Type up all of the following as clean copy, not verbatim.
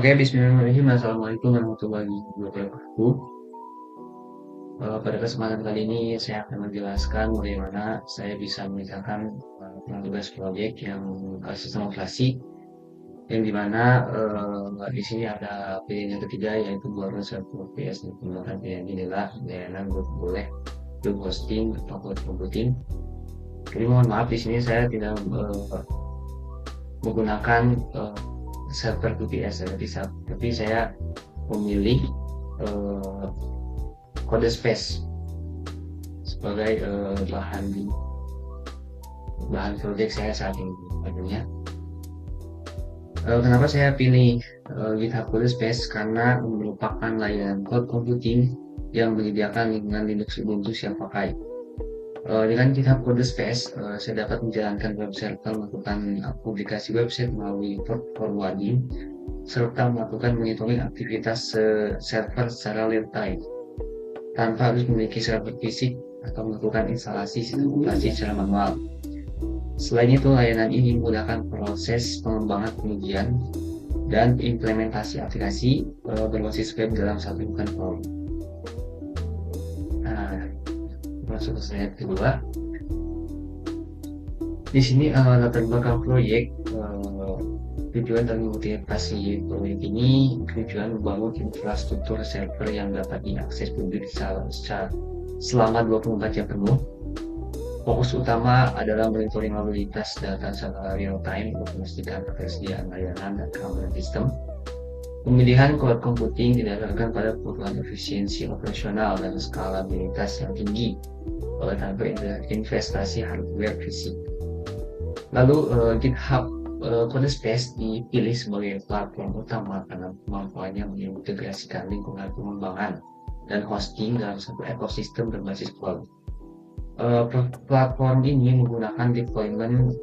Oke, bismillahirrahmanirrahim. Assalamualaikum warahmatullahi wabarakatuh. Pada kesempatan kali ini saya akan menjelaskan bagaimana saya bisa mengerjakan tugas proyek yang sistem operasi yang dimana di sini ada pilihan yang ketiga yaitu buat server PS menggunakan pilihan jendela, layanan web boleh, web hosting atau cloud computing. Jadi mohon maaf di sini saya tidak menggunakan server VPS tapi saya memilih eh, kode space sebagai bahan proyek saya saat ini tentunya. Kenapa saya pilih GitHub Codespace? Karena merupakan layanan cloud computing yang menyediakan lingkungan Linux Ubuntu siap pakai. Dengan GitHub Codespace, saya dapat menjalankan web server, melakukan publikasi website melalui port forwarding, serta melakukan monitoring aktivitas server secara real time, tanpa harus memiliki server fisik atau melakukan instalasi sistem operasi secara manual. Selain itu, layanan ini memudahkan proses pengembangan pengujian dan implementasi aplikasi berbasis web dalam satu platform. Nah, masuk ke slide kedua. Di sini latar belakang proyek tujuan dan motivasi proyek ini tujuan membangun infrastruktur server yang dapat diakses publik selama 24 jam penuh. Fokus utama adalah monitoring mobilitas data secara real time untuk memastikan ketersediaan layanan dan keamanan sistem. Pemilihan cloud computing didasarkan pada kebutuhan efisiensi operasional dan skalabilitas yang tinggi tanpa investasi hardware fisik. Lalu GitHub Codespace dipilih sebagai platform utama karena kemampuannya mengintegrasikan lingkungan pengembangan dan hosting dalam satu ekosistem berbasis cloud. Platform ini menggunakan deployment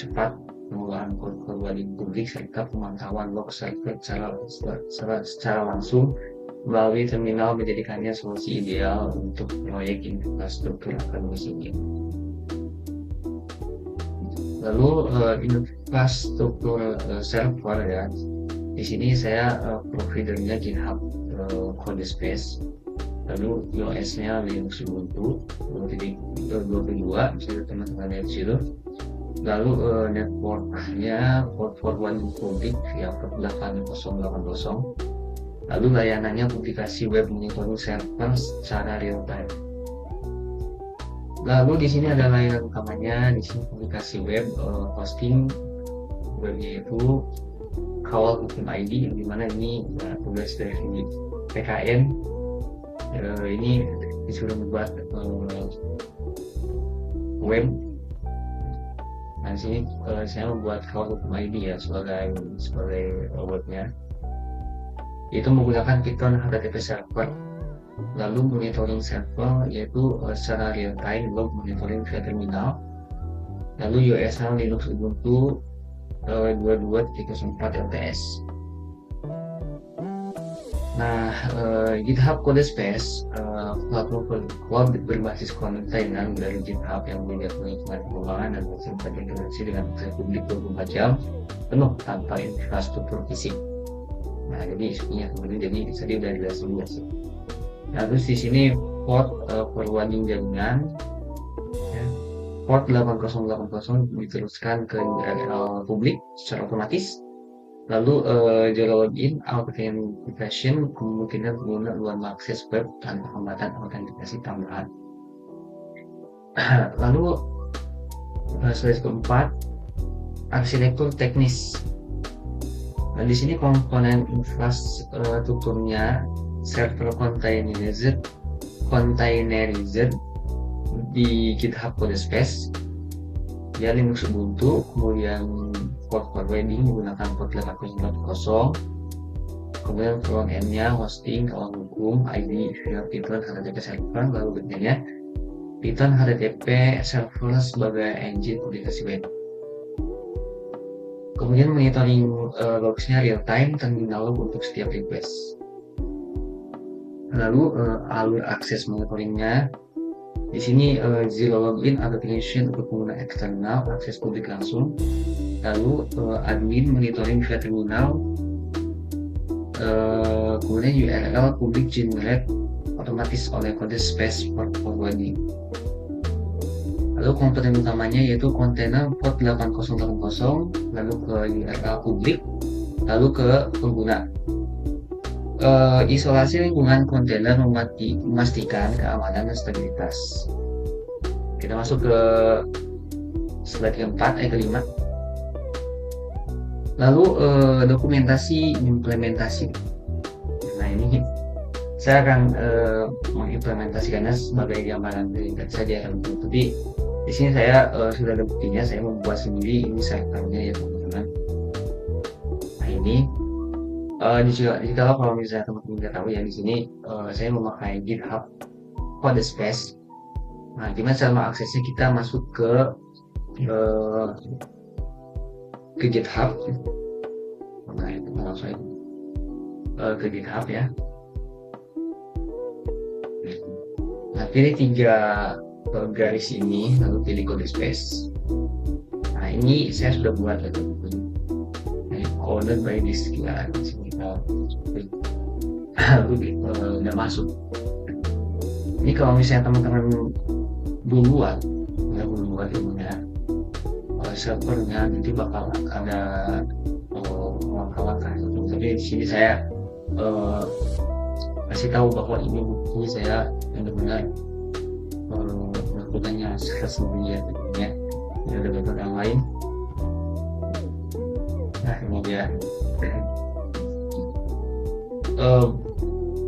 cepat, pengolahan kode forwarding publik, serta pemantauan log server secara langsung melalui terminal, menjadikannya solusi ideal untuk proyek infrastruktur akademis ini. Lalu infrastruktur server ya, di sini saya providernya GitHub Codespace. Lalu OS-nya Linux Ubuntu 22, bisa teman-teman lihat situ. Lalu network-nya port forwarding publik via port 8080. Lalu layanannya publikasi web monitoring server secara real time. Lalu di sini ada layanan utamanya, di sini publikasi web hosting web yaitu Kawal Hukum ID, yang dimana ini tugas dari PKN. Ini disuruh membuat web. Nah, sini saya membuat Kawal Hukum ID ya sebagai webnya. Itu menggunakan Python HTTP server. Lalu monitoring server yaitu secara real time log monitoring via terminal. Lalu USL Linux Ubuntu 22.04 LTS. Nah, GitHub Codespace platform cloud berbasis kontainer dari GitHub yang menyediakan lingkungan pengembangan dan terintegrasi dengan akses publik 24 jam penuh tanpa infrastruktur fisik. Nah, jadi isinya kemudian jadi tadi udah dijelasin ya sih. Nah, terus di sini port forwarding jaringan ya, port 8080 diteruskan ke URL publik secara otomatis. Lalu jika login authentication kemungkinan pengguna luar mengakses web tanpa hambatan autentikasi tambahan. Lalu slide keempat, arsitektur teknis. Nah, di sini komponen infrastrukturnya server containerized di GitHub Codespace. Dia Linux Ubuntu, kemudian port forwarding menggunakan port 8080, kemudian front end-nya hosting Kawal Hukum ID via Python HTTP server, lalu backend-nya Python HTTP server sebagai engine publikasi web. Kemudian monitoring logs-nya real time, terminal log untuk setiap request. Lalu alur akses monitoringnya di sini zero login authentication untuk pengguna eksternal, akses publik langsung. Lalu admin monitoring via terminal, kemudian URL public generate otomatis oleh kode space for forwarding. Lalu komponen utamanya yaitu kontainer port 8080, lalu ke URL publik, lalu ke pengguna. Isolasi lingkungan kontainer memastikan keamanan dan stabilitas. Kita masuk ke slide keempat, kelima. Lalu dokumentasi implementasi. Nah ini saya akan mengimplementasikannya sebagai gambaran ringkas saja, tapi di sini saya sudah ada buktinya. Saya membuat sendiri ini servernya ya teman-teman. Nah ini kalau misalnya teman-teman nggak tahu ya, di sini saya memakai GitHub Codespace. Nah gimana cara mengaksesnya? Kita masuk ke GitHub. Nah itu langsung ke GitHub ya. Nah pilih 3 garis ini, lalu pilih Codespace. Nah ini saya sudah buat ya teman-teman. Ordered by this kita udah masuk. Ini kalau misalnya teman-teman belum buat ilmunya, servernya nanti bakal ada langkah-langkah. Tapi di sini saya kasih tahu bahwa ini bukti saya benar-benar melakukannya secara sendiri ya. Ini ada metode yang lain. Nah ini dia.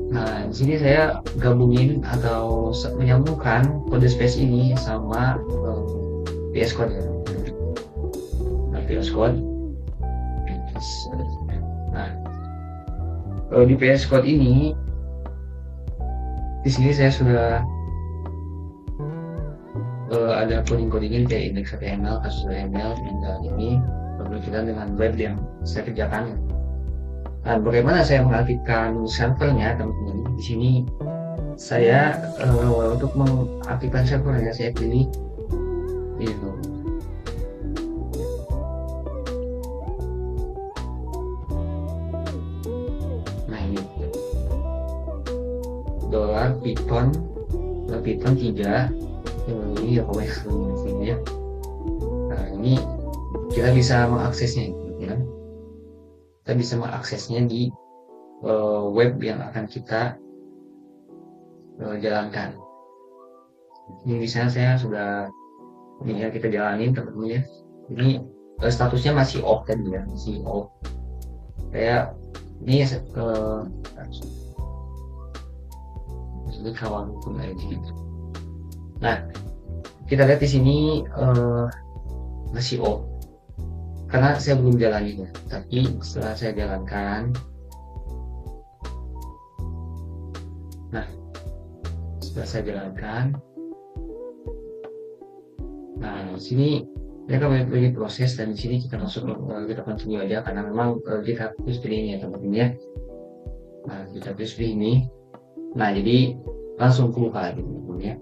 Nah di sini saya gabungin atau menyambungkan Codespace ini sama VS Code ya. Nah VS Code. Nah di VS Code ini, di sini saya sudah ada coding-codingin kayak indeks HTML, kasus HTML, dan ini berkaitan dengan web yang saya kerjakan. Nah, bagaimana saya mengaktifkan servernya teman-teman? Di sini saya untuk mengaktifkan servernya saya pilih itu. Nah ini $python 3 ini ya pokoknya ini ya. Nah ini kita bisa mengaksesnya ya. Kita bisa mengaksesnya di web yang akan kita jalankan. Ini misalnya saya sudah ini ya, kita jalanin teman-teman ya. Ini statusnya masih off kan ya, masih off. Kayak ini maksudnya kawan pun aja gitu. Nah kita lihat di sini masih off karena saya belum jalanin ya. Tapi setelah saya jalankan, nah di sini mereka bagi proses, dan di sini kita masuk kita continue aja karena memang kita harus pilih ini ya teman-teman ya. Nah kita pilih ini. Nah jadi langsung buka teman-teman ya.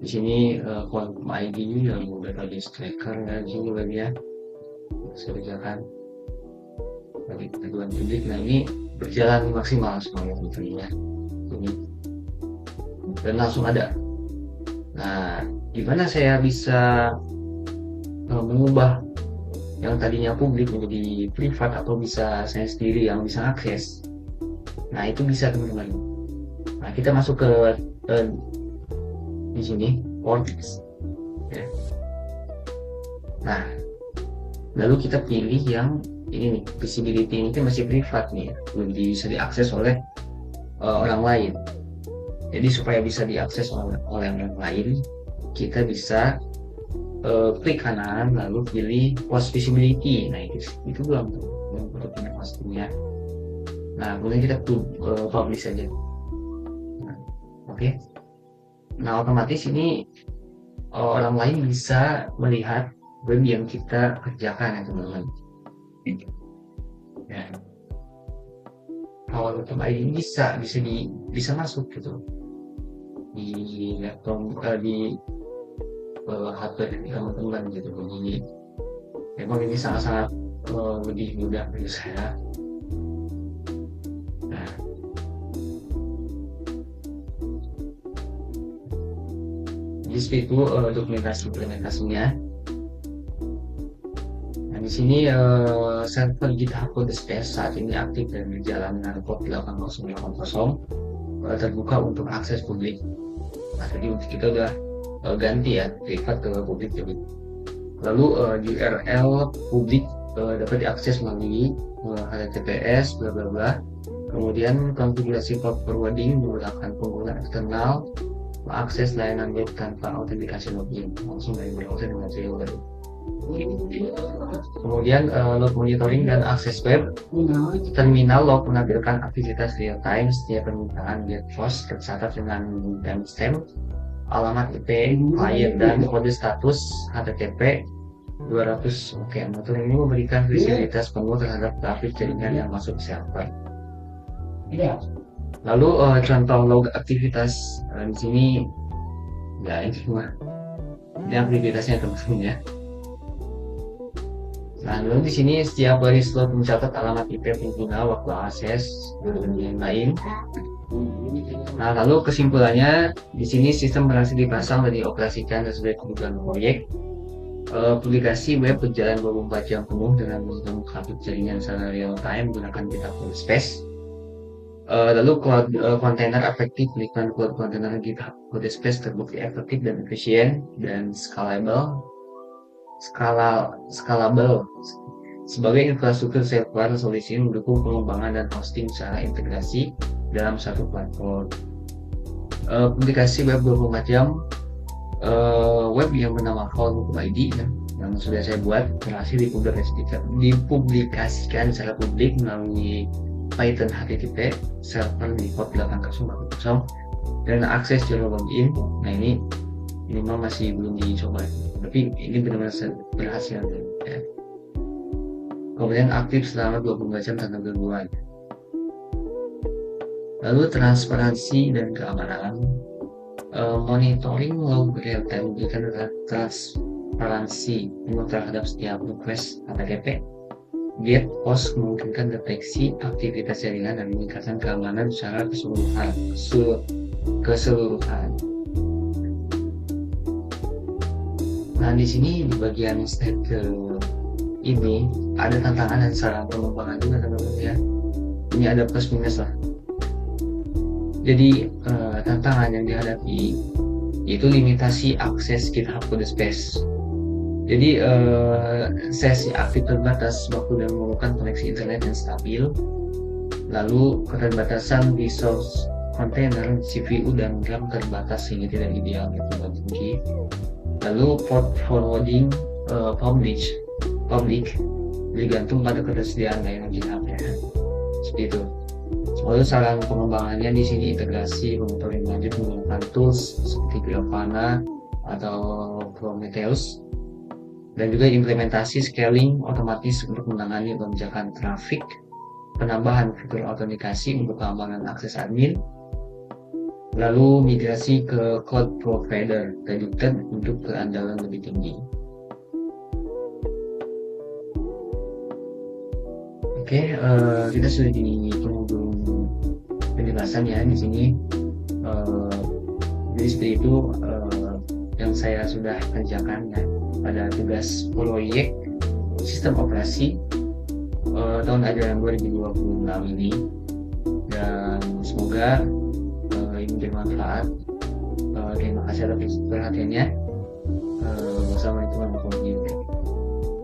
Di sini quantum ID lalu database tracker ya, di sini bagian saya kerjakan bagi ketentuan publik. Nah ini berjalan maksimal semuanya teman-teman ya. Ini dan langsung ada. Nah gimana saya bisa mengubah yang tadinya publik menjadi privat, atau bisa saya sendiri yang bisa akses? Nah itu bisa teman-teman. Nah kita masuk ke di sini ports ya. Nah lalu kita pilih yang ini nih, visibility ini kan masih privat nih, belum bisa diakses oleh orang lain. Jadi supaya bisa diakses oleh orang lain, kita bisa klik kanan lalu pilih post visibility. Nah itu belum untuk punya pastinya. Nah kemudian kita publish saja. Nah, oke. Nah otomatis ini orang lain bisa melihat web yang kita kerjakan ya teman-teman. Ya. Kalau ini bisa masuk gitu di laptop di HP teman-teman gitu. Jadi memang ini sangat-sangat lebih mudah bagi saya. Nah seperti itu dokumentasi implementasinya. Nah, di sini server GitHub Codespace saat ini aktif dan berjalan dengan port 8080 terbuka untuk akses publik. Nah, tadi kita udah ganti ya privat ke publik jadi. Lalu URL publik dapat diakses melalui HTTPS bla bla bla. Kemudian konfigurasi port forwarding menggunakan pengguna eksternal mengakses layanan web tanpa autentikasi login langsung dari browser dengan jailbreak. Kemudian log monitoring dan akses web. Terminal log menampilkan aktivitas real time setiap permintaan get post tercatat dengan timestamp, alamat IP client dan kode status HTTP 200. Oke, metode ini memberikan visibilitas penuh terhadap trafik jaringan yang masuk ke server. Lalu contoh log aktivitas di sini ya ini cuma ini aktivitasnya teman-teman ya. Nah, lalu di sini setiap baris slot mencatat alamat IP pengguna, waktu akses dan lain-lain. Nah, lalu kesimpulannya di sini sistem berhasil dipasang dan dioperasikan sesuai kebutuhan proyek. Publikasi web berjalan 24 jam penuh dengan menggunakan trafik jaringan secara real time menggunakan GitHub Codespace. Lalu cloud container efektif menggunakan cloud container GitHub Codespace terbukti efektif dan efisien dan scalable sebagai infrastruktur server. Solusi mendukung pengembangan dan hosting secara integrasi dalam satu platform. Publikasi web 24 jam web yang bernama Cloud.id yang sudah saya buat berhasil dipublikasikan secara publik melalui Python HTTP server di port 8080 dan akses jalur login. Nah, ini minimal masih belum dicoba, tapi ini benar-benar berhasil ya. Kemudian aktif selama 24 jam tanpa gangguan. Lalu transparansi dan keamanan. Monitoring log real time memberikan transparansi terhadap setiap request HTTP get post, memungkinkan deteksi aktivitas jaringan dan meningkatkan keamanan secara keseluruhan. Nah, di sini di bagian step ini ada tantangan dan saran pengembangan juga teman-teman ya. Ini ada plus minus lah. Jadi tantangan yang dihadapi yaitu limitasi akses GitHub Codespace. Jadi sesi aktif terbatas waktu dan memerlukan koneksi internet yang stabil. Lalu keterbatasan resource container, CPU dan RAM terbatas sehingga tidak ideal untuk tinggi. Lalu port forwarding public bergantung pada ketersediaan layanan GitHub ya. Seperti itu. Lalu saran pengembangannya di sini integrasi monitoring lanjut menggunakan tools seperti Grafana atau Prometheus, dan juga implementasi scaling otomatis untuk menangani lonjakan trafik, penambahan fitur autentikasi untuk keamanan akses admin, lalu migrasi ke cloud provider dedicated untuk keandalan lebih tinggi. Oke, kita sudah di penghujung penjelasan ya di sini. Jadi seperti itu yang saya sudah kerjakan ya pada tugas proyek sistem operasi tahun ajaran 2026 ini, dan semoga ini bermanfaat. Terima kasih atas perhatiannya. Wassalamualaikum warahmatullahi wabarakatuh.